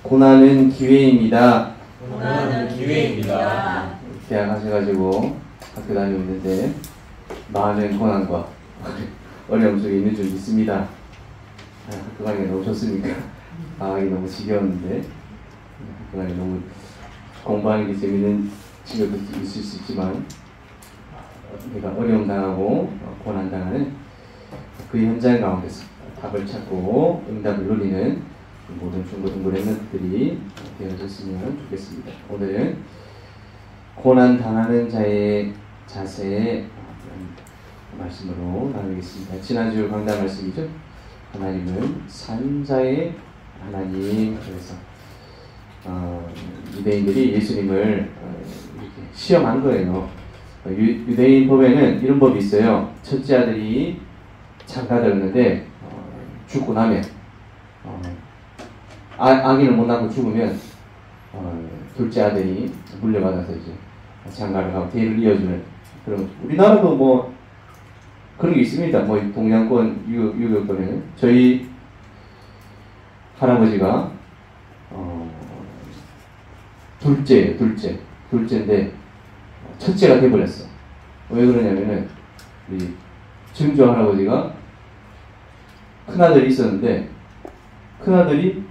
고난은 기회입니다. 고난은 기회입니다. 대학 하셔가지고 학교 다니고 있는데 많은 고난과 어려움 속에 있는 줄 믿습니다. 학교 가는 게 너무 좋습니까? 방학이 너무 지겨웠는데 학교 가는 게 너무 공부하는 게 재밌는 친구도 있을 수 있지만 내가 어려움 당하고 고난 당하는 그 현장 가운데서 답을 찾고 응답을 누리는 모든 중고등부 랩런트들이 되어졌으면 좋겠습니다. 오늘은 고난 당하는 자의 자세에 말씀으로 나누겠습니다. 지난주 강단 말씀이죠. 하나님은 산자의 하나님. 그래서 유대인들이 예수님을 이렇게 시험한 거예요. 유대인 법에는 이런 법이 있어요. 첫째 아들이 장가들었는데 죽고 나면 아기를 못 낳고 죽으면 둘째 아들이 물려받아서 이제 장가를 가고 대를 이어주는 그런. 우리나라도 뭐 그런 게 있습니다. 뭐 동양권 유교권에는 저희 할아버지가 둘째인데 첫째가 돼버렸어. 왜 그러냐면은 우리 증조 할아버지가 큰아들이 있었는데 큰아들이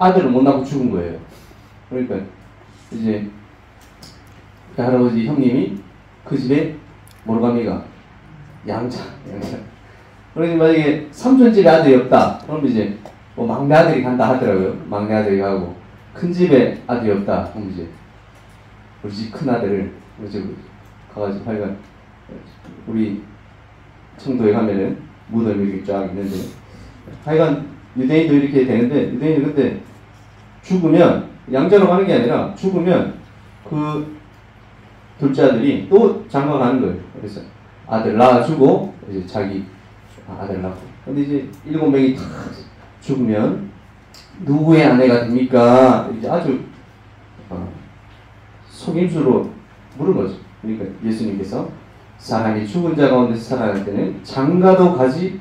아들을 못 낳고 죽은 거예요. 그러니까 이제 그 할아버지 형님이 그 집에 뭐로 갑니까? 양자. 그러니 만약에 삼촌집에 아들이 없다. 그럼 이제 뭐 막내 아들이 간다 하더라고요. 막내 아들이 가고 큰 집에 아들이 없다. 그럼 이제 우리 집 큰 아들을 이제 가가지고 하여간 우리 청도에 가면은 무덤이 이렇게 쫙 있는데 하여간 유대인도 이렇게 되는데 유대인은 근데 죽으면 양자로 가는 게 아니라 죽으면 그 둘째 아들이 또 장가 가는 거예요. 그래서 아들 낳아주고 이제 자기 아들 낳고. 근데 이제 7명이 다 죽으면 누구의 아내가 됩니까? 이제 아주 속임수로 물은 거죠. 그러니까 예수님께서 사람이 죽은 자 가운데서 살아날 때는 장가도 가지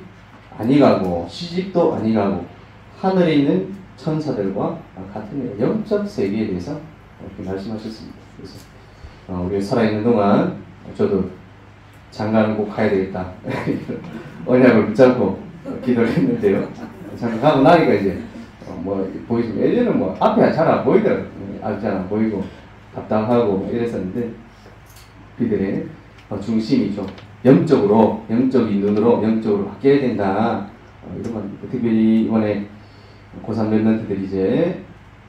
아니가고 시집도 아니가고 하늘에 있는 천사들과 같은 영적 세계에 대해서 이렇게 말씀하셨습니다. 그래서 우리가 살아있는 동안 저도 장가는 꼭 가야 되겠다. 언약을 붙잡고 기도를 했는데요. 장가 가고 나니까 이제 뭐 보이시면 예전에는 뭐 앞에 잘 안 보이더라고요. 앞이 잘 안 보이고 답답하고 이랬었는데 그들의 중심이 좀 영적인 눈으로 영적으로 바뀌어야 된다. 이런 건 특별히 이번에 고3 랩런트들이 이제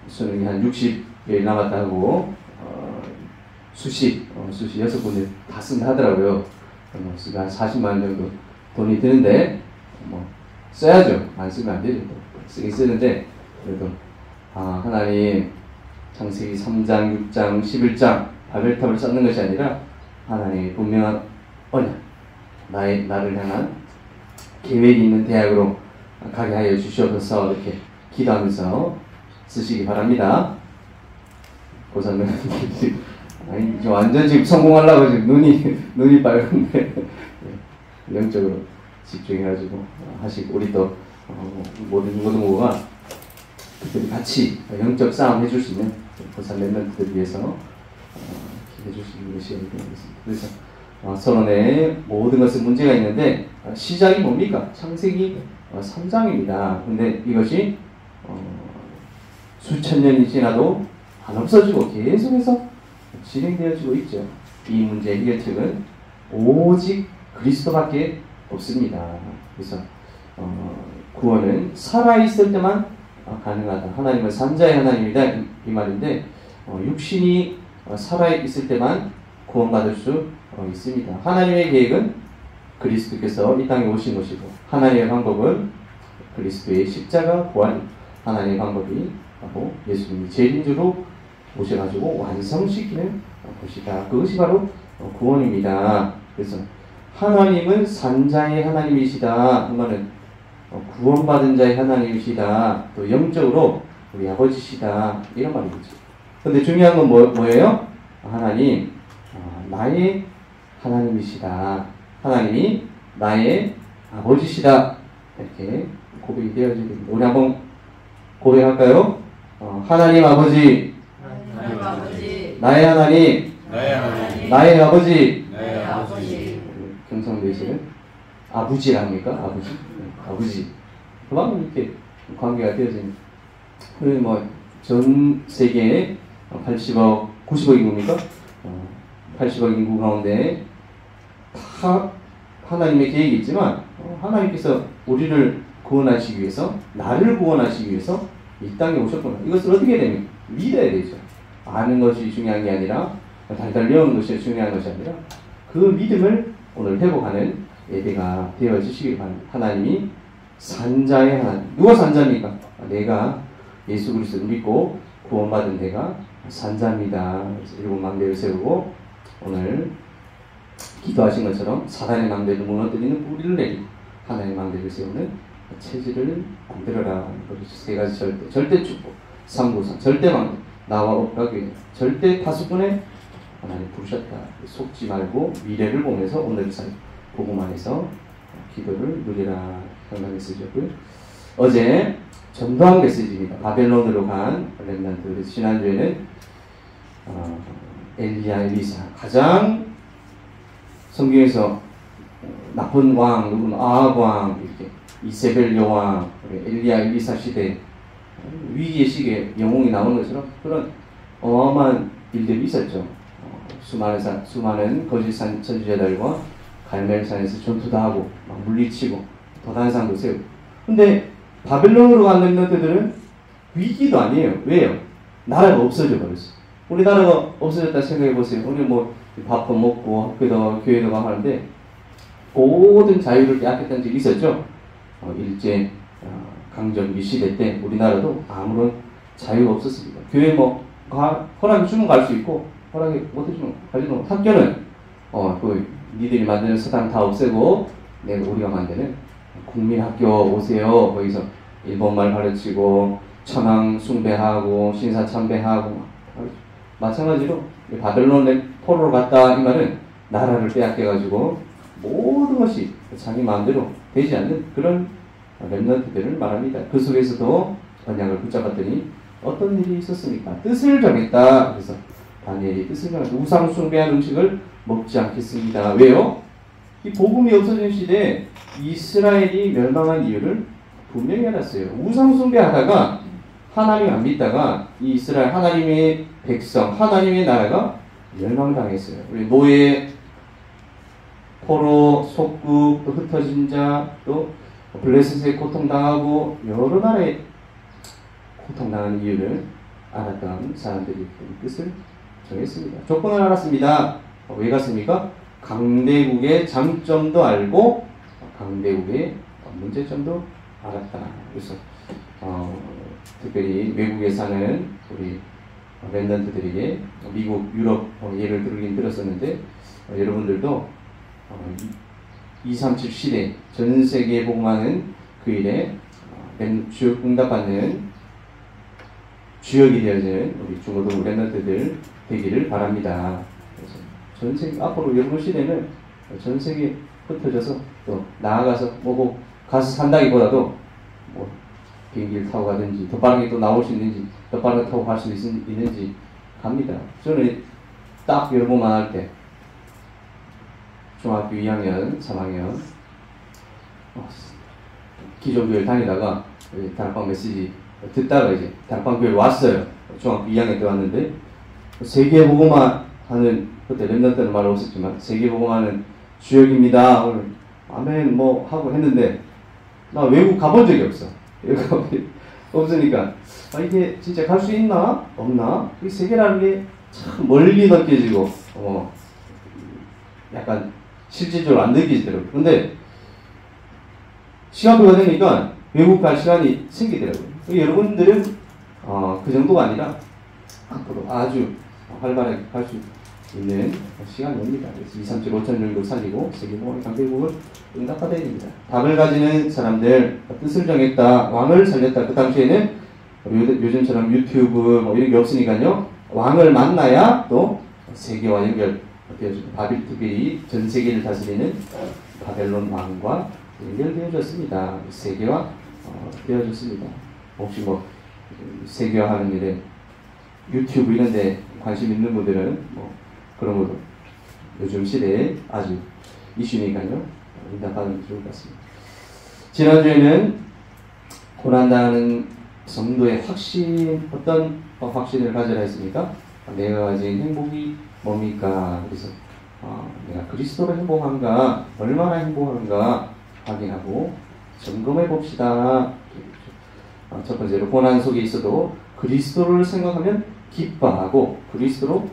수능이 한 60일 남았다고 수시 6군데 다 쓴다 하더라고요. 한 40만 원 정도 돈이 드는데 뭐 써야죠. 안 쓰면 안 되죠. 쓰긴 쓰는데 그래도 하나님 창세기 3장, 6장, 11장 바벨탑을 쌓는 것이 아니라 하나님의 분명한 언약, 나를 향한 계획이 있는 대학으로 가게 하여 주시옵소서 이렇게 기도하면서 쓰시기 바랍니다. 고3은 아니 완전 지금 성공하려고 지금 눈이 빨간데 영적으로 집중해가지고 하시고 우리 또 모든 중고등부가 그들이 같이 영적 싸움 해줄 수 있는 고3 랩런트들 위해서 기도해 주시는 것이 되겠습니다. 그래서 서론에 모든 것은 문제가 있는데 시작이 뭡니까? 창세기 3장입니다. 근데 이것이 수천 년이 지나도 안 없어지고 계속해서 진행되어지고 있죠. 이 문제의 해결책은 오직 그리스도밖에 없습니다. 그래서 구원은 살아있을 때만 가능하다. 하나님은 산자의 하나님이다 이 말인데 육신이 살아있을 때만 구원받을 수 있습니다. 하나님의 계획은 그리스도께서 이 땅에 오신 것이고 하나님의 방법은 그리스도의 십자가 부활. 하나님의 방법이 바로 예수님이 재림주로 오셔가지고 완성시키는 것이다. 그것이 바로 구원입니다. 그래서 하나님은 산자의 하나님이시다. 한번은 구원받은 자의 하나님이시다. 또 영적으로 우리 아버지시다. 이런 말이죠. 근데 중요한 건 뭐예요? 하나님, 나의 하나님이시다. 하나님이 나의 아버지시다. 이렇게 고백이 되어지게 됩니다. 우리 한번 고백할까요? 하나님 아버지, 하나님 아버지, 나의 하나님, 나의 하나님, 나의 아버지. 나의 아버지, 경상도에서는 아버지랍니까? 아버지? 아버지. 그만 이렇게 관계가 되어집니다. 그리고 전 세계에 80억, 90억 인구입니까? 80억 인구 가운데 다 하나님의 계획이 있지만 하나님께서 우리를 구원하시기 위해서, 나를 구원하시기 위해서 이 땅에 오셨구나. 이것을 어떻게 됩니까? 믿어야 되죠. 아는 것이 중요한 게 아니라, 달달 외우는 것이 중요한 것이 아니라 그 믿음을 오늘 회복하는 예배가 되어지시길 바랍니다. 하나님이 산자의 하나님. 누가 산자입니까? 내가 예수 그리스도를 믿고 구원받은 내가 산자입니다. 일곱 망대를 세우고 오늘 기도하신 것처럼 사단의 망대를 무너뜨리는 뿌리를 내리고 하나님의 망대를 세우는 체질을 만들어라. 세 가지 절대 축복, 삼구상, 절대 망대, 나와 업과 교회, 절대 파수꾼에 하나님 부르셨다. 속지 말고 미래를 보면서 오늘 살 복음 안에서 기도를 누리라. 하는 메시지였고요. 어제 전도한 메시지입니다. 바벨론으로 간 렘넌트. 지난주에는 엘리야, 엘리사, 가장 성경에서 나쁜 왕, 누구는 아합 왕, 이렇게 이세벨 여왕, 엘리야, 엘리사 시대 위기의 시기에 영웅이 나오는 것처럼 그런 어마어마한 일들이 있었죠. 수많은 거짓 선지자들과 갈멜산에서 전투도 하고 막 물리치고 도단상도 세우고. 근데 바벨론으로 간 렘넌트들은 위기도 아니에요. 왜요? 나라가 없어져 버렸어. 우리 나라가 없어졌다 생각해 보세요. 우리 밥도 먹고 학교도 교회도 가고 하는데 모든 자유를 빼앗겼던 적이 있었죠. 일제 강점기 시대 때 우리나라도 아무런 자유가 없었습니다. 교회 허락이 주면 갈 수 있고 허락이 못 해주면 가지도 못하고, 학교는 니들이 만드는 사당 다 없애고 우리가 만드는 국민학교 오세요. 거기서 일본말 가르치고 천황 숭배하고 신사 참배하고 마찬가지로 바벨론 포로로 갔다 이 말은 나라를 빼앗겨가지고 모든 것이 자기 마음대로 되지 않는 그런 렘넌트들을 말합니다. 그 속에서도 언약을 붙잡았더니 어떤 일이 있었습니까? 뜻을 정했다. 그래서 다니엘이 뜻을 정해서 우상 숭배한 음식을 먹지 않겠습니다. 왜요? 이 복음이 없어진 시대에 이스라엘이 멸망한 이유를 분명히 알았어요. 우상 숭배하다가 하나님 안 믿다가 이 이스라엘 하나님의 백성, 하나님의 나라가 멸망당했어요. 우리 노예, 포로, 속국, 또 흩어진 자, 또 블레셋에 고통당하고 여러 나라에 고통당하는 이유를 알았던 사람들이 뜻을 정했습니다. 조건을 알았습니다. 왜 갔습니까? 강대국의 장점도 알고 강대국의 문제점도 알았다. 그래서 특별히 외국에 사는 우리 렘넌트들에게 미국, 유럽 예를 들었었는데 여러분들도 237 시대 전 세계에 복음하는 그 일에 주역 응답받는 주역이 되어지는 우리 중고등 렘넌트들 되기를 바랍니다. 그래서 전 세계 앞으로 여러분 시대는 전 세계 흩어져서 또 나아가서 가서 산다기보다도 비행기를 타고 가든지 더 빠르게 또 나올 수 있는지 더 빠르게 타고 갈 수 있는지 갑니다. 저는 딱 여러분만 할 때 중학교 2학년, 3학년 기존교회를 다니다가 다락방 메시지 듣다가 이제 다락방 교회를 왔어요. 중학교 2학년 때 왔는데 세계복음화 하는 그때 렘넌트는 말 없었지만 세계복음화는 주역입니다. 오늘 아멘 하고 했는데 나 외국 가본 적이 없어. 없으니까 이게 진짜 갈 수 있나? 없나? 이 세계라는 게 참 멀리 느껴지고 약간 실질적으로 안 느껴지더라고요. 근데 시간표가 되니까 외국 갈 시간이 생기더라고요. 여러분들은 그 정도가 아니라 앞으로 아주 활발하게 갈 수 있는 시간이 옵니다. 그래서 2, 3, 7, 5천 정도 살리고 세계복음의 강대국을 응답받아야 됩니다. 답을 가지는 사람들, 뜻을 정했다, 왕을 살렸다. 그 당시에는 요즘처럼 유튜브 이런 게 없으니까요. 왕을 만나야 또 세계와 연결되어지고 특별히 전 세계를 다스리는 바벨론 왕과 연결되어졌습니다. 세계와 되어졌습니다. 혹시 세계화하는 일에 유튜브 이런 데 관심 있는 분들은 뭐 그런 것도 요즘 시대에 아주 이슈니까요. 응답하는 게 좋을 것 같습니다. 지난주에는 고난당하는 성도의 확신, 어떤 확신을 가져라 했습니까? 내가 가진 행복이 뭡니까? 그래서 내가 그리스도로 행복한가, 얼마나 행복한가 확인하고 점검해 봅시다. 첫 번째로 고난 속에 있어도 그리스도를 생각하면 기뻐하고 그리스도로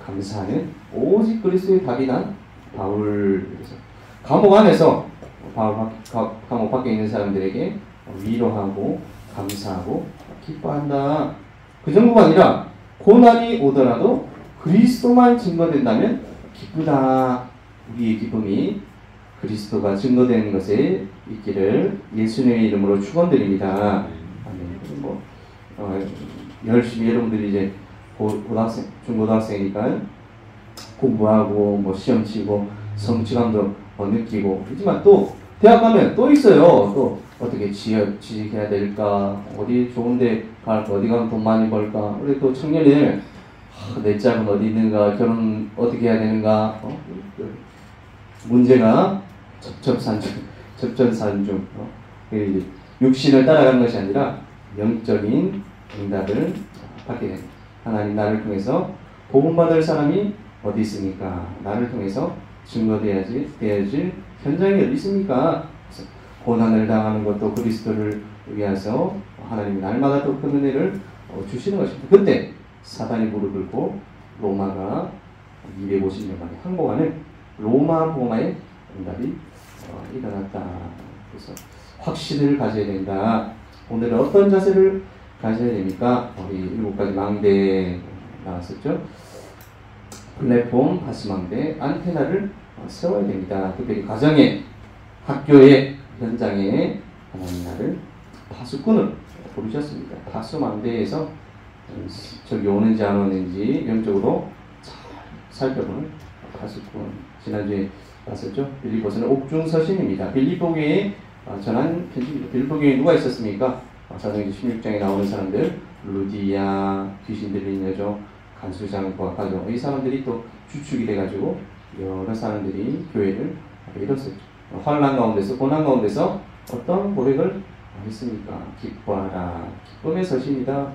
감사하는 오직 그리스도의 답이 난 바울. 그래서 감옥 안에서 감옥 밖에 있는 사람들에게 위로하고 감사하고 기뻐한다. 그 정도가 아니라 고난이 오더라도 그리스도만 증거된다면 기쁘다. 우리의 기쁨이 그리스도가 증거되는 것에 있기를 예수님의 이름으로 축원드립니다. 아멘. 열심히 여러분들이 이제 고등학생, 중고등학생이니까 공부하고 뭐 시험 치고 성취감도 느끼고 하지만 또 대학 가면 또 있어요. 또 어떻게 취직해야 될까, 어디 좋은데 갈까, 어디 가면 돈 많이 벌까. 우리 또 청년이 내 짝은 어디 있는가, 결혼 어떻게 해야 되는가. 문제가 접전산중. 육신을 따라가는 것이 아니라 영적인 응답을 받게 됩니다. 하나님, 나를 통해서 복음받을 사람이 어디 있습니까? 나를 통해서 증거되어질 현장이 어디 있습니까? 그래서 고난을 당하는 것도 그리스도를 위해서 하나님이 날마다 더 큰 은혜를 주시는 것입니다. 그때 사단이 무릎을 꿇고 로마가 250년 만에 항복하는 로마 복음화의 응답이 일어났다. 그래서 확신을 가져야 된다. 오늘은 어떤 자세를 가져야 됩니까? 우리 7가지 망대 나왔었죠? 플랫폼, 가스망대, 안테나를 세워야 됩니다. 특별히 가정에, 학교에, 현장에 하나님 나를 파수꾼을 부르셨습니다. 파수망대에서 저기 오는지 안 오는지 영적으로 잘 살펴보는 파수꾼. 지난주에 봤었죠? 빌립보서는 옥중서신입니다. 빌립보교회에 전한 편지입니다. 빌립보교회에 누가 있었습니까? 사도행전 16장에 나오는 사람들, 루디아, 귀신 들린 여종, 간수장과 가족, 이 사람들이 또 주축이 돼가지고 여러 사람들이 교회를 이뤘었죠. 환난 가운데서, 고난 가운데서 어떤 고백을 했습니까? 기뻐하라. 기쁨의 서신이다.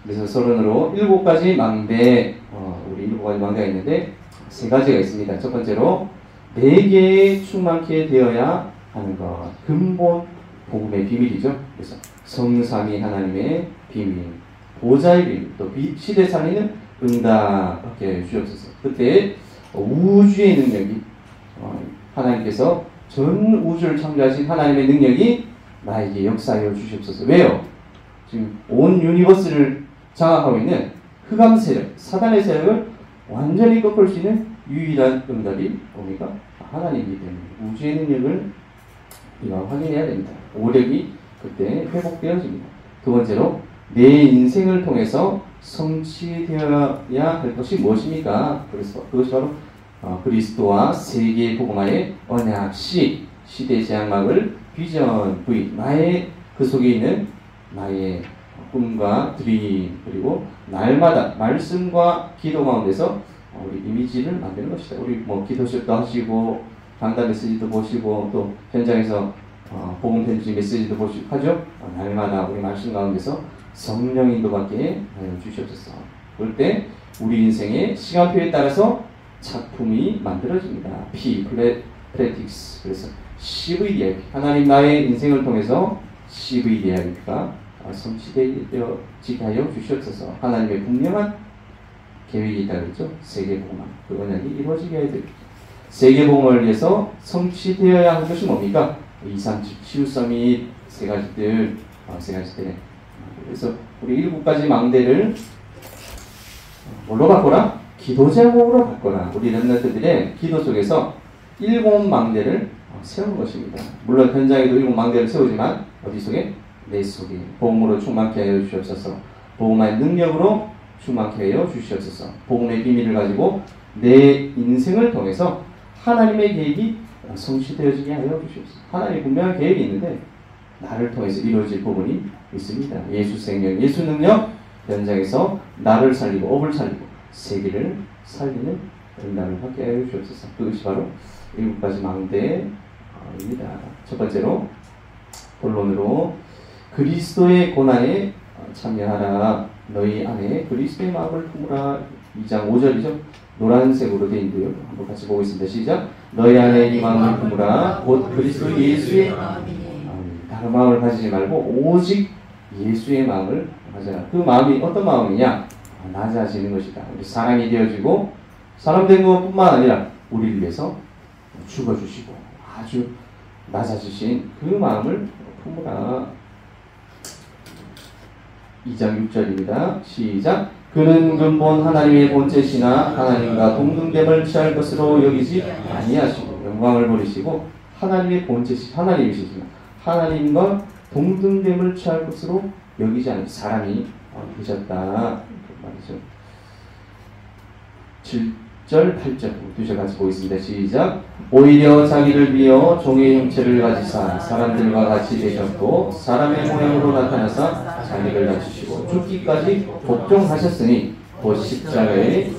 그래서 서론으로 7가지 망대, 우리 7가지 망대가 있는데 3가지가 있습니다. 첫 번째로 내게 충만케 되어야 하는 것. 근본 복음의 비밀이죠. 그래서 성삼위 하나님의 비밀, 보좌의 비밀, 또 시대 살리는 응답받게 주옵소서. 그때 우주의 능력이 하나님께서 전 우주를 창조하신 하나님의 능력이 나에게 역사하여 주시옵소서. 왜요? 지금 온 유니버스를 장악하고 있는 흑암 세력, 사단의 세력을 완전히 꺾을 수 있는 유일한 응답이 뭡니까? 하나님이기 때문에 우주의 능력을 우리가 확인해야 됩니다. 오력이 그때 회복되어집니다. 두 번째로 내 인생을 통해서 성취되어야 할 것이 무엇입니까? 그래서 그것이 바로 그리스도와 세계 복음화의 언약시, 시대 제약막을 비전 V, 나의 그 속에 있는 나의 꿈과 드림, 그리고 날마다 말씀과 기도 가운데서 우리 이미지를 만드는 것이다. 우리 뭐 기도실도 하시고 강단 메시지도 보시고 또 현장에서 복음 편지 메시지도 보시고 하죠. 날마다 우리 말씀 가운데서 성령 인도받게 하여 주시옵소서. 그럴 때 우리 인생의 시간표에 따라서 작품이 만들어집니다. P, 프레틱스. 그래서 CVDIP. 하나님 나의 인생을 통해서 CVDIP가 성취되게 하여 주시옵소서. 하나님의 분명한 계획이 있다고 했죠. 세계복음화. 그 언약이 이루어지게 해야 됩니다. 세계복음을 위해서 성취되어야 할 것이 뭡니까? 2, 3, 치유서밋 세 가지들. 그래서 우리 7가지 망대를 뭘로 바꿔라? 기도 제목으로 바꿔라. 우리 렘넌트들의 기도 속에서 7망대를 세운 것입니다. 물론 현장에도 7망대를 세우지만 어디 속에? 내 속에 복음으로 충만케 하여 주시옵소서. 복음의 능력으로 충만케 하여 주시옵소서. 복음의 비밀을 가지고 내 인생을 통해서 하나님의 계획이 성취되어지게 하여 주시옵소서. 하나님의 분명한 계획이 있는데 나를 통해서 이루어질 부분이 있습니다. 예수 생명, 예수 능력 현장에서 나를 살리고 업을 살리고 세계를 살리는 응답을 받게 하여 주옵소서. 그것이 바로 7가지 망대입니다. 첫 번째로 본론으로 그리스도의 고난에 참여하라. 너희 안에 그리스도의 마음을 품으라. 2장 5절이죠. 노란색으로 되어 있는데요. 한번 같이 보겠습니다. 시작. 너희 안에 이 마음을 품으라. 곧 그리스도 예수의 다른 마음을 가지지 말고 오직 예수의 마음을 가져라. 그 마음이 어떤 마음이냐? 낮아지는 것이다. 우리 사람이 되어지고 사람 된 것뿐만 아니라 우리를 위해서 죽어주시고 아주 낮아지신 그 마음을 품으라. 2장 6절입니다. 시작. 그는 근본 하나님의 본체시나 하나님과 동등됨을 취할 것으로 여기지 아니하시고 영광을 버리시고 하나님의 본체시 하나님이시지만 하나님과 동등됨을 취할 것으로 여기지 않은 사람이 되셨다. 그 말이죠. 7절, 8절 두절 같이 보겠습니다. 시작. 오히려 자기를 비어 종의 형체를 가지사 사람들과 같이 되셨고 사람의 모양으로 나타나사 자기를 낮추시고 죽기까지 복종하셨으니 곧 십자가에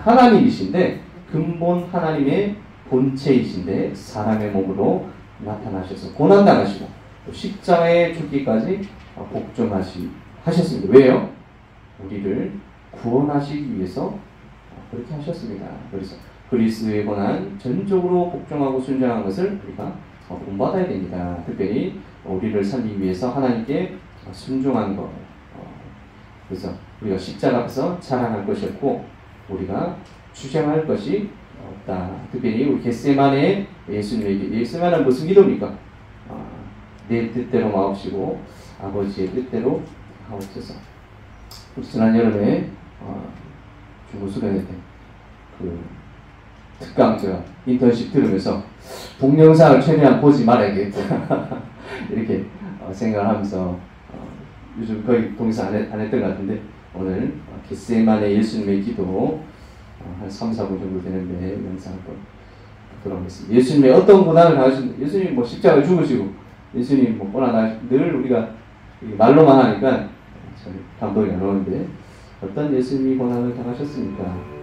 하나님이신데 근본 하나님의 본체이신데 사람의 몸으로 나타나셔서 고난당하시고 십자가에 죽기까지 복종하셨습니다. 왜요? 우리를 구원하시기 위해서 그렇게 하셨습니다. 그래서 그리스도의 고난 전적으로 복종하고 순종한 것을 우리가 본받아야 됩니다. 특별히 우리를 살리기 위해서 하나님께 순종한 것. 그래서 우리가 십자가 앞에서 자랑할 것이 없고 우리가 주장할 것이 없다. 특별히 우리 겟세마네 예수님에게 겟세마네는 무슨 기도입니까? 내 뜻대로 마옵시고 아버지의 뜻대로 하옵소서. 지난 여름에 중국 수련회 때 그 특강 제가 인턴십 들으면서 동영상을 최대한 보지 말아야겠다 이렇게 생각을 하면서 요즘 거의 동영상 안 했던 것 같은데 오늘 겟세마네 예수님의 기도 한 3, 4분 정도 되는데 영상 한번 돌아보겠습니다. 예수님의 어떤 고난을 당하셨는데 예수님 뭐 십자가에 죽으시고 예수님 뭐 고난 늘 우리가 말로만 하니까 감동이 안 오는데 어떤 예수님이 고난을 당하셨습니까?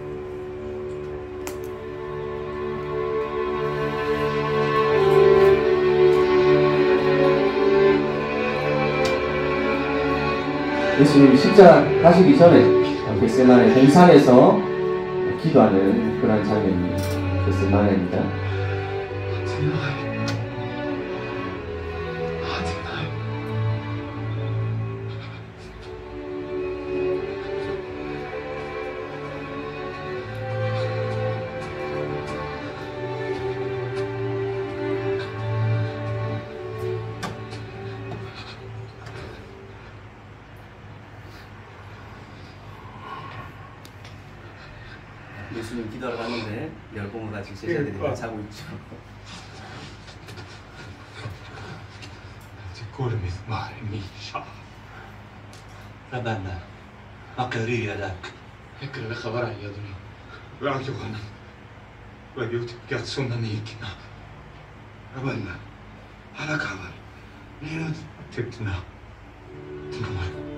예수님이 십자가 가시기 전에 겟세마네 동산에서 기도하는 그런 장면이 겟세마네입니다. 예수님 기도하러 갔는데 열공을 가지고 제자들이 자고 있죠. تقول مثمار ميشا ربنا أقري لك اقرأ الخبر يا دنيا لا يغنى ويوتك يتصنع نيكنا ربنا على خبر لين تبتنا تنمر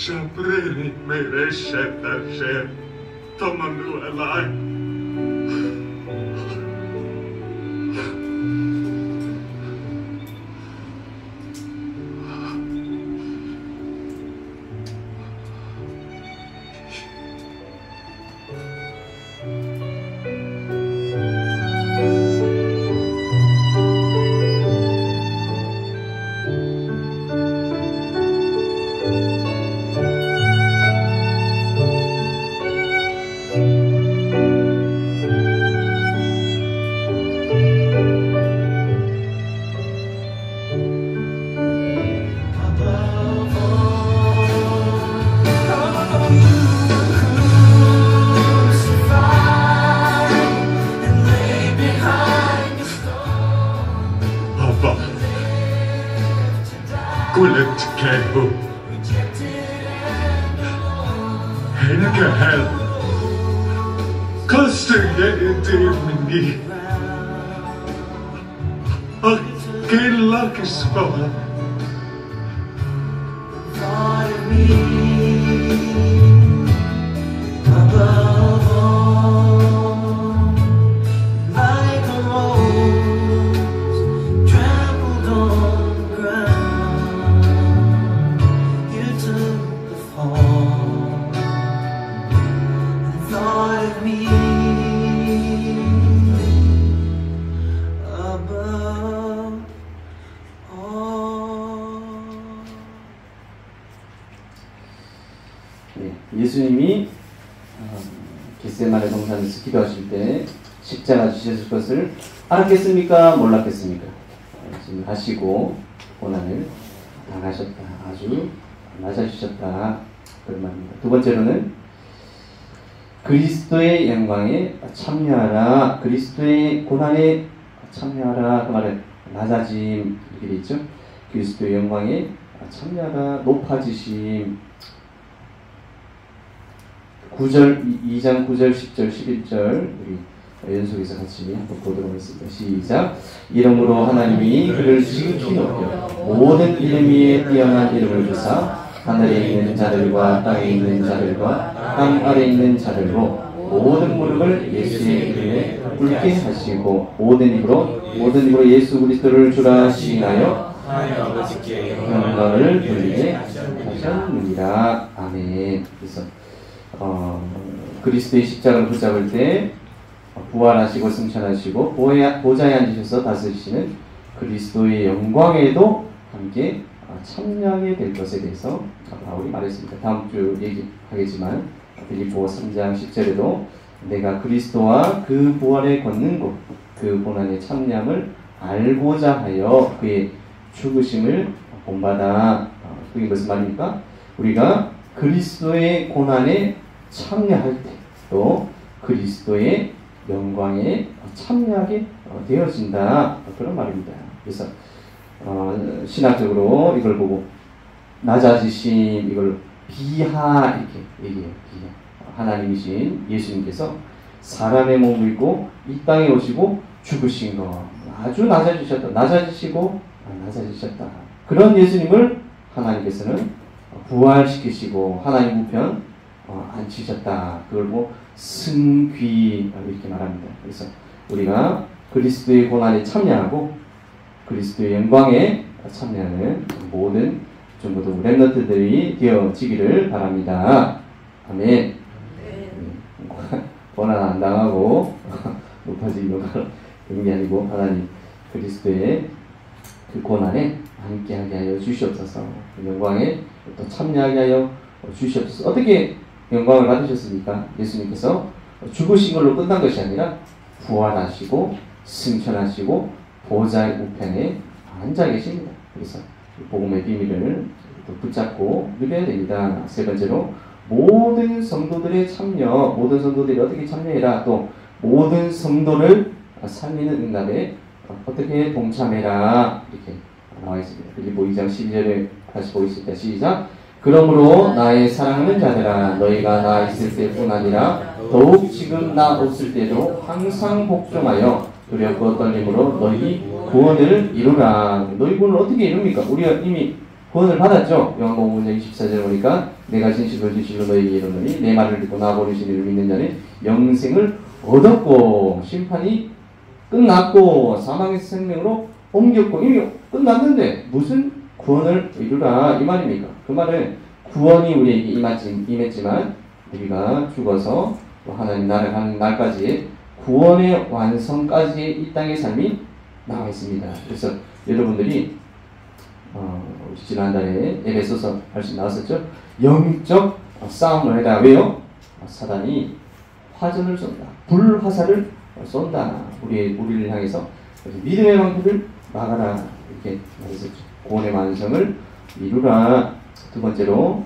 Shabreni mereshet Hashem tomanu elai ولتكاهو هناك هل قصر يأتي مني أكل لك السؤال 예수님이 겟세마네 동산에서 기도하실 때 십자가 지셨을 것을 알았겠습니까? 몰랐겠습니까? 말씀하시고 고난을 당하셨다. 아주 낮아지셨다. 그런 말입니다. 두 번째로는 그리스도의 영광에 참여하라. 그리스도의 고난에 참여하라. 그 말은 낮아짐 이렇게 되어 있죠. 그리스도의 영광에 참여하라. 높아지심. 2장 9절, 10절, 11절 우리 연속해서 같이 한번 보도록 하겠습니다. 시작. 이름으로 하나님이 그를 지극히 높여 모든 이름 위에 뛰어난 이름을 주사 하늘에 있는 자들과 땅에 있는 자들과 땅 아래에 있는 자들로 모든 무릎을 예수의 이름에 꿇게 하시고 모든 입으로 예수 그리스도를 주라 시인하여 하나님 아버지께 영광을 돌리게 하셨느니라. 아멘. 그래서 그리스도의 십자가를 붙잡을 때 부활하시고 승천하시고 보좌에 앉으셔서 다스리시는 그리스도의 영광에도 함께 참여하게 될 것에 대해서 바울이 말했습니다. 다음 주 얘기하겠지만 빌립보 3장 10절에도 내가 그리스도와 그 부활의 권능과 그 고난의 참여함을 알고자 하여 그의 죽으심을 본받아. 그게 무슨 말입니까? 우리가 그리스도의 고난에 참여할 때 또 그리스도의 영광에 참여하게 되어진다. 그런 말입니다. 그래서 신학적으로 이걸 보고 낮아지심 이걸 비하 이렇게 얘기해요. 비하. 하나님이신 예수님께서 사람의 몸을 입고 이 땅에 오시고 죽으신 거 아주 낮아지셨다. 낮아지시고 낮아지셨다. 그런 예수님을 하나님께서는 부활시키시고 하나님 우편 앉히셨다. 그걸 뭐 승귀 이렇게 말합니다. 그래서 우리가 그리스도의 고난에 참여하고 그리스도의 영광에 참여하는 모든 전부도 렘넌트들이 되어지기를 바랍니다. 아멘. 고난 안 당하고 높아지는 그런 게 아니고 하나님 그리스도의 그 고난에 함께하게 하여 주시옵소서. 그 영광에 또 참여하게 하여 주시옵소서. 어떻게 영광을 받으셨습니까? 예수님께서 죽으신 걸로 끝난 것이 아니라 부활하시고 승천하시고 보좌의 우편에 앉아 계십니다. 그래서 복음의 비밀을 또 붙잡고 누려야 됩니다. 세 번째로 모든 성도들의 참여, 모든 성도들이 어떻게 참여해라. 또 모든 성도를 살리는 응답에 어떻게 동참해라. 이렇게 나와 있습니다. 빌립보 2장 12절에 다시 보겠습니다. 시작. 그러므로 나의 사랑하는 자들아 너희가 나 있을 때뿐 아니라 더욱 지금 나 없을 때도 항상 복종하여 두렵고 떨림으로 너희 구원을 이루라. 너희 구원을 어떻게 이룹니까? 우리가 이미 구원을 받았죠. 요한복음 5장 24절에 보니까 내가 진실로 진실로 너희에게 이르노니 내 말을 듣고 나 보내신 이를 믿는 자는 영생을 얻었고 심판이 끝났고 사망의 생명으로 옮겼고 이미 끝났는데 무슨 구원을 이루라 이 말입니까? 그 말은 구원이 우리에게 임했지만 우리가 죽어서 또 하나님 나라에 가는 날까지 구원의 완성까지의 이 땅의 삶이 나와 있습니다. 그래서 여러분들이 지난달에 에베소서 말씀 나왔었죠? 영적 싸움을 해라. 왜요? 사단이 화전을 쏜다. 불화살을 쏜다. 우리를 향해서 믿음의 방패를 막아라. 이렇게 말했었죠. 구원의 완성을 이루라. 두 번째로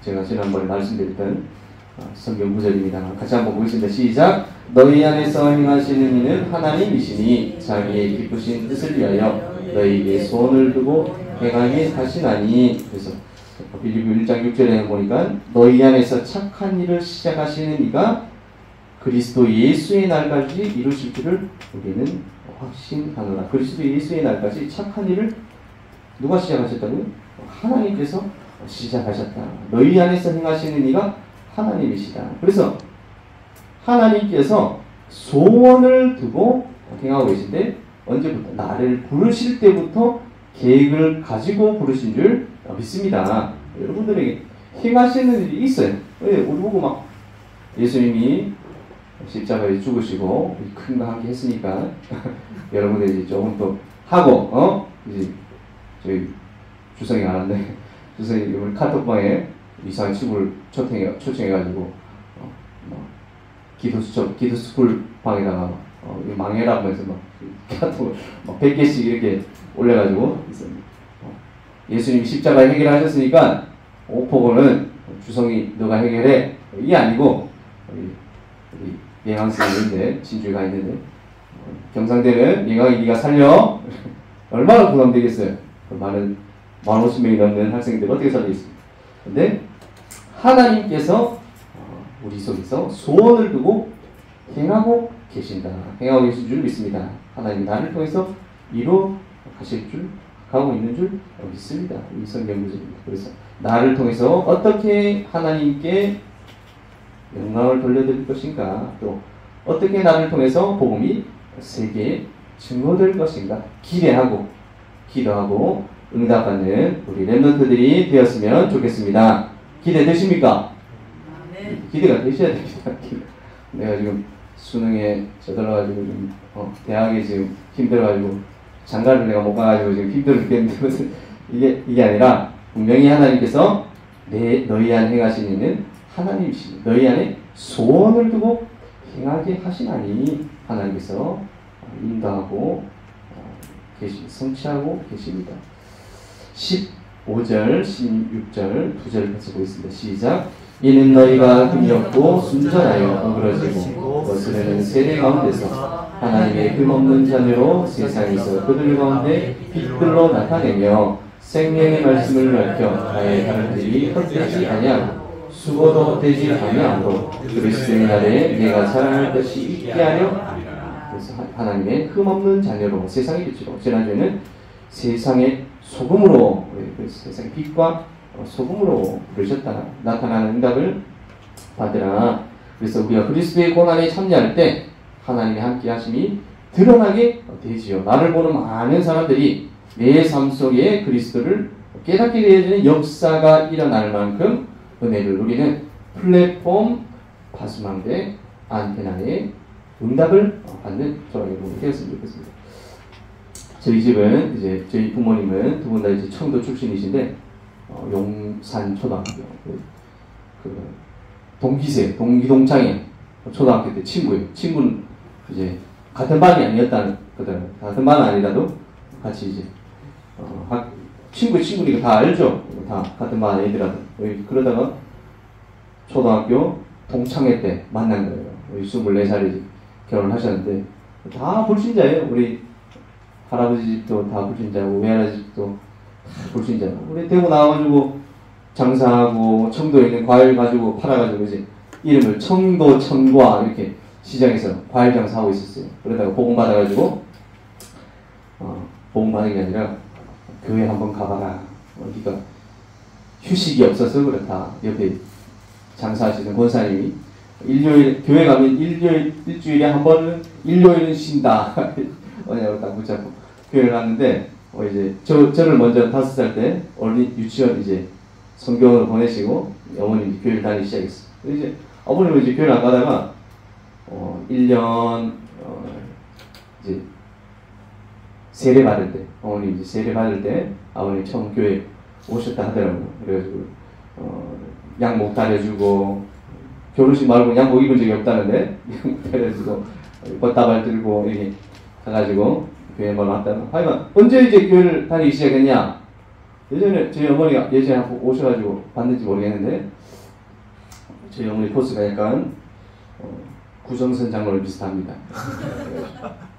제가 지난번에 말씀드렸던 성경 구절입니다. 같이 한번 보겠습니다. 시작. 너희 안에서 행하시는 이는 하나님이시니 자기의 기쁘신 뜻을 위하여 너희에게 소원을 두고 행하게 하시나니. 그래서 빌립보 1장 6절에 보니까 너희 안에서 착한 일을 시작하시는 이가 그리스도 예수의 날까지 이루실 줄을 우리는 확신하노라. 그리스도 예수의 날까지 착한 일을 누가 시작하셨다고요? 하나님께서 시작하셨다. 너희 안에서 행하시는 이가 하나님이시다. 그래서 하나님께서 소원을 두고 행하고 계신데 언제부터? 나를 부르실 때부터 계획을 가지고 부르신 줄 믿습니다. 여러분들에게 행하시는 일이 있어요. 우리 보고 막 예수님이 십자가에 죽으시고 큰 거 함께 했으니까 여러분들이 조금 더 하고 이제 저희 주성이 안 왔는데 주성이 우리 카톡방에 이상한 친구를 초청해가지고 기도 스쿨 방에다가 망해라고 해서 막 카톡을 막 100개씩 이렇게 올려가지고 있습니다. 예수님이 십자가에 해결하셨으니까 오포고는 주성이 너가 해결해, 이게 아니고 우리 예강생인데 진주에 가 있는데 경상대는 예강이 네가 살려. 얼마나 부담되겠어요. 많은 50명이 넘는 학생들 어떻게 살리겠습니까? 근데 하나님께서 우리 속에서 소원을 두고 행하고 계신다. 행하고 계신 줄 믿습니다. 하나님이 나를 통해서 이루어 가실 줄, 가고 있는 줄 믿습니다. 이 성경 구절입니다. 그래서 나를 통해서 어떻게 하나님께 영광을 돌려드릴 것인가, 또 어떻게 나를 통해서 복음이 세계에 증거될 것인가 기대하고 기도하고 응답받는 우리 렘넌트들이 되었으면 좋겠습니다. 기대되십니까? 기대가 되셔야 됩니다. 내가 지금 수능에 져들어가지고 좀 대학에 지금 힘들어가지고 장가를 내가 못 가가지고 지금 힘들어 죽겠는데 무슨 이게 아니라 분명히 하나님께서 너희 안에 행하신 이는 하나님이시니 너희 안에 소원을 두고 행하게 하시나니 하나님께서 인도하고 성취하고 계십니다. 15절, 16절, 2절 같이 보겠습니다. 시작. 이는 너희가 금이었고 순전하여 어그러지고 거스르는 세대 가운데서 하나님의 흠없는 자녀로 세상에서 그들 가운데 빛들로 나타내며 생명의 말씀을 밝혀 나의 사람들이 헛되지 아니하고 수고도 되지 아니하므로 그리스도의 날에 내가 자랑할 것이 있게 하려 함이라. 그래서 하나님의 흠없는 자녀로 세상의 빛으로, 지난주에는 세상의 소금으로, 세상의 빛과 소금으로 부르셨다. 나타나는 응답을 받으라. 그래서 우리가 그리스도의 고난에 참여할 때 하나님의 함께 하심이 드러나게 되지요. 나를 보는 많은 사람들이 내 삶 속에 그리스도를 깨닫게 되어지는 역사가 일어날 만큼 은혜를 누리는 플랫폼 파수망대 안테나의 응답을 받는 저와 여러분이 되었으면 좋겠습니다. 저희 집은 이제 저희 부모님은 두 분 다 이제 청도 출신이신데 용산 초등학교 그 동기세 동기동창회 초등학교 때 친구예요. 친구는 이제 같은 반이 아니었다는 거든. 같은 반은 아니라도 같이 이제 친구니까 다 알죠. 다 같은 반 애들하고 그러다가 초등학교 동창회 때 만난 거예요. 24살에 결혼하셨는데 다 불신자예요. 우리 할아버지 집도 다 불신자고 외할아버지 집도 다 불신자고. 우리 대구 나와가지고 장사하고 청도에 있는 과일 가지고 팔아가지고 이제 이름을 청도 청과 이렇게 시장에서 과일 장사하고 있었어요. 그러다가 복음 받아가지고 복음 받은 게 아니라 교회 한번 가봐라. 어디가 휴식이 없어서 그렇다. 옆에 장사하시는 권사님이 교회 가면 일주일에 한 번은 일요일은 쉰다. 뭐냐고 딱 붙잡고 교회를 갔는데 이제 저를 먼저 5살 때 어린 유치원 이제 성경으로 보내시고 어머님이 교회를 다니기 시작했어요. 이제 아버님은 이제 교회를 안 가다가 1년 이제 세례 받을 때 어머님 이제 세례 받을 때 아버님 처음 교회 오셨다 하더라고요. 그래가지고 양복 다려주고 결혼식 말고 양복 입은 적이 없다는데 양복 다려주고 꽃다발 들고 이렇게 가가지고 교회만 왔다가 하여간 언제 이제 교회를 다니기 시작했냐. 예전에 저희 어머니가 예전에 한번 오셔가지고 봤는지 모르겠는데 저희 어머니 포스가 약간 구정선 장로를 비슷합니다.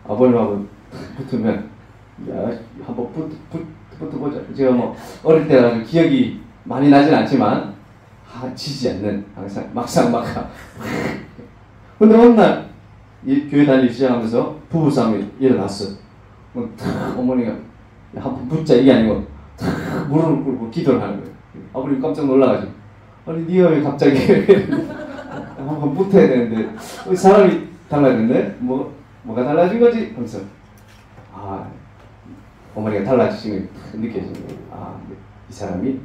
아버님하고 붙으면 야 한번 부터 보자. 제가 뭐 어릴 때라 기억이 많이 나진 않지만 지지 않는 항상 막상 근데 어느 날 이 교회 다니기 시작하면서 부부싸움이 일어났어. 어머니가 한번 붙자 이게 아니고 무릎을 꿇고 기도를 하는 거예요. 아버님 깜짝 놀라가지고 아니 니가 왜 갑자기 한번 붙어야 되는데 사람이 달라졌는데 뭐가 달라진 거지? 하면서 어머니가 달라지신 게 느껴지는 거예요. 이 사람이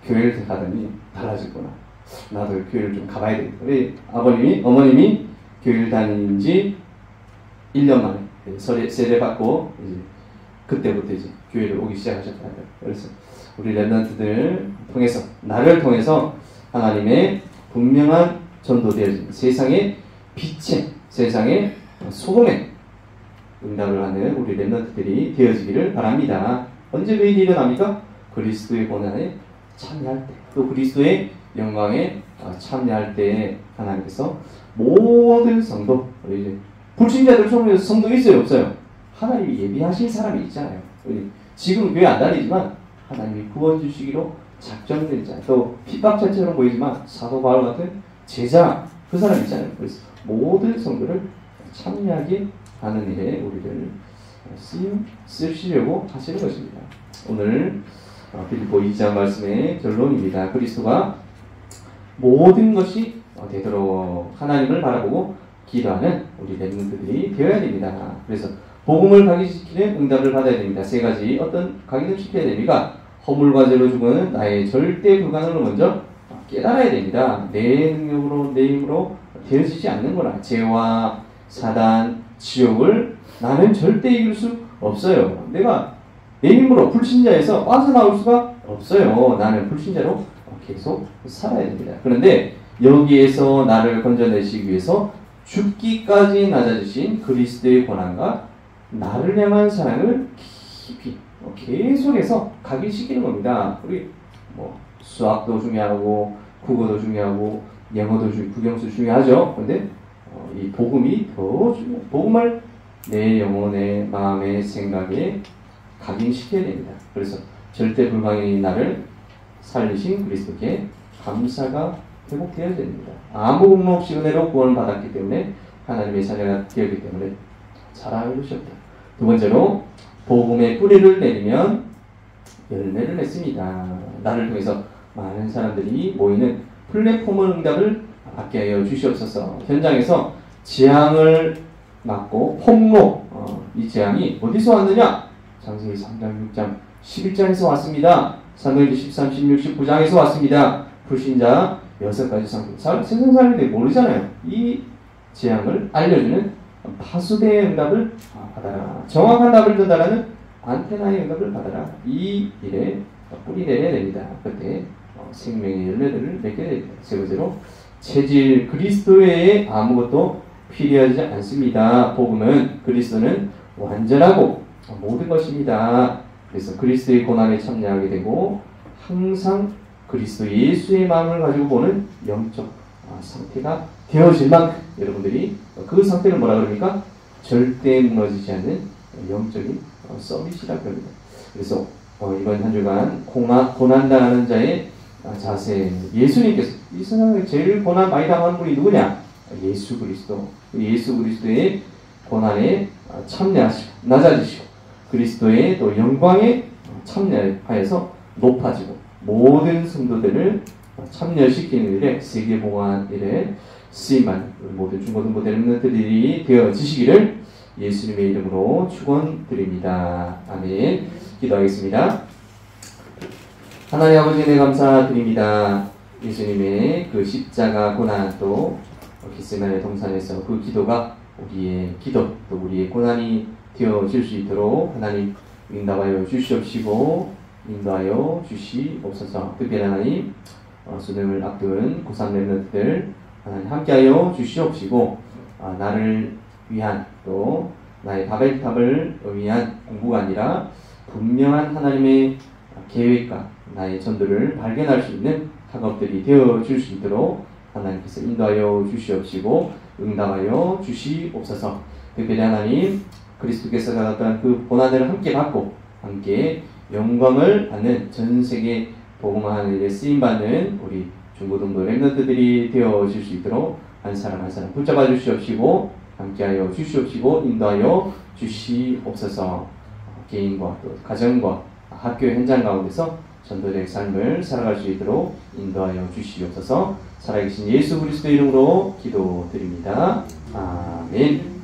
교회를 가더니 달라졌구나. 나도 교회를 좀 가봐야 되겠다. 우리 어머님이 교회를 다닌 지 1년 만에 세례받고 이제 그때부터 이제 교회를 오기 시작하셨다. 그래서 우리 랩런트들 통해서 나를 통해서 하나님의 분명한 전도되어진 세상의 빛에 세상의 소금에 응답을 하는 우리 랩런트들이 되어지기를 바랍니다. 언제 그 일이 일어납니까? 그리스도의 고난에 참여할 때, 또 그리스도의 영광에 참여할 때 하나님께서 모든 성도, 이제 불신자들 중에서 성도 있어요, 없어요? 하나님이 예비하신 사람이 있잖아요. 지금 교회 안 다니지만 하나님이 구원 주시기로 작정된 자, 또 핍박자처럼 보이지만 사도 바울 같은 제자, 그 사람 있잖아요. 그래서 모든 성도를 참여하게 하는 일에 우리를 쓰시려고 하시는 것입니다. 오늘 빌립보 2장 말씀의 결론입니다. 그리스도가 모든 것이 되도록 하나님을 바라보고 기도하는 우리 랩런트들이 되어야 됩니다. 그래서 복음을 각인시키는 응답을 받아야 됩니다. 세 가지 어떤 각인을 시켜야 됩니까? 허물과 죄로 죽은 나의 절대 불가능을 먼저 깨달아야 됩니다. 내 능력으로 내 힘으로 되어지지 않는 거라. 죄와 사단, 지옥을 나는 절대 이길 수 없어요. 내가 내 힘으로 불신자에서 빠져나올 수가 없어요. 나는 불신자로 계속 살아야 됩니다. 그런데 여기에서 나를 건져내시기 위해서 죽기까지 낮아지신 그리스도의 고난과 나를 향한 사랑을 깊이 계속해서 각인시키는 겁니다. 우리 수학도 중요하고 국어도 중요하고 영어도 국영수 중요하죠. 그런데 이 복음이 더 중요해요. 복음을 내 영혼에, 마음에, 생각에 각인시켜야 됩니다. 그래서 절대 불가능인 나를 살리신 그리스도께 감사가 회복되어야 됩니다. 아무 공로 없이 은혜로 구원을 받았기 때문에 하나님의 자녀가 되었기 때문에 자랑할 것이 없다. 두 번째로 복음의 뿌리를 내리면 열매를 맺습니다. 나를 통해서 많은 사람들이 모이는 플랫폼을 응답을 받게 하여 주시옵소서. 현장에서 재앙을 맞고 폭로, 이 재앙이 어디서 왔느냐? 창세기 3장, 6장, 11장에서 왔습니다. 사도행전 13, 16, 19장에서 왔습니다. 불신자 6가지 상품. 세상 사람들이 모르잖아요. 이 재앙을 알려주는 파수대의 응답을 받아라. 정확한 답을 전달하는 안테나의 응답을 받아라. 이 일에 뿌리 내려야 됩니다. 그때 생명의 열매들을 맺게 됩니다. 세 번째로 체질 그리스도 외에 아무것도 필요하지 않습니다. 복음은 그리스도는 완전하고 모든 것입니다. 그래서 그리스도의 고난에 참여하게 되고 항상 그리스도 예수의 마음을 가지고 보는 영적 상태가 되어질 만큼 여러분들이 그 상태를 뭐라 그럽니까? 절대 무너지지 않는 영적인 서밋이라고 합니다. 그래서 이번 한 주간 고난당하는 자의 자세, 예수님께서 이 세상에 제일 고난 많이 당한 분이 누구냐? 예수 그리스도. 예수 그리스도의 고난에 참여하시고 낮아지시고 그리스도의 또 영광에 참여하여서 높아지고 모든 성도들을 참여시키는 일에 세계봉헌 일에 쓰임만 모든 중고등부 랩런트들이 되어지시기를 예수님의 이름으로 축원드립니다. 아멘. 기도하겠습니다. 하나님 아버지 네 감사드립니다. 예수님의 그 십자가 고난 또 겟세마네 동산에서 그 기도가 우리의 기도 또 우리의 고난이 되어질 수 있도록 하나님 응답하여 주시옵시고 인도하여 주시옵소서. 특별히 하나님 수능을 앞둔 고3 랩런트들 하나님 함께하여 주시옵시고 나를 위한 또 나의 바벨탑을 위한 공부가 아니라 분명한 하나님의 계획과 나의 전도를 발견할 수 있는 학업들이 되어줄 수 있도록 하나님께서 인도하여 주시옵시고 응답하여 주시옵소서. 특별히 하나님 그리스도께서 받았던 그 고난을 함께 받고 함께 영광을 받는 전 세계 복음화하는 일에 쓰임받는 우리 중고등부 랩런트들이 되어질 수 있도록 한 사람 한 사람 붙잡아 주시옵시고 함께하여 주시옵시고 인도하여 주시옵소서. 개인과 또 가정과 학교 현장 가운데서 전도자의 삶을 살아갈 수 있도록 인도하여 주시옵소서. 살아계신 예수 그리스도 이름으로 기도드립니다. 아멘.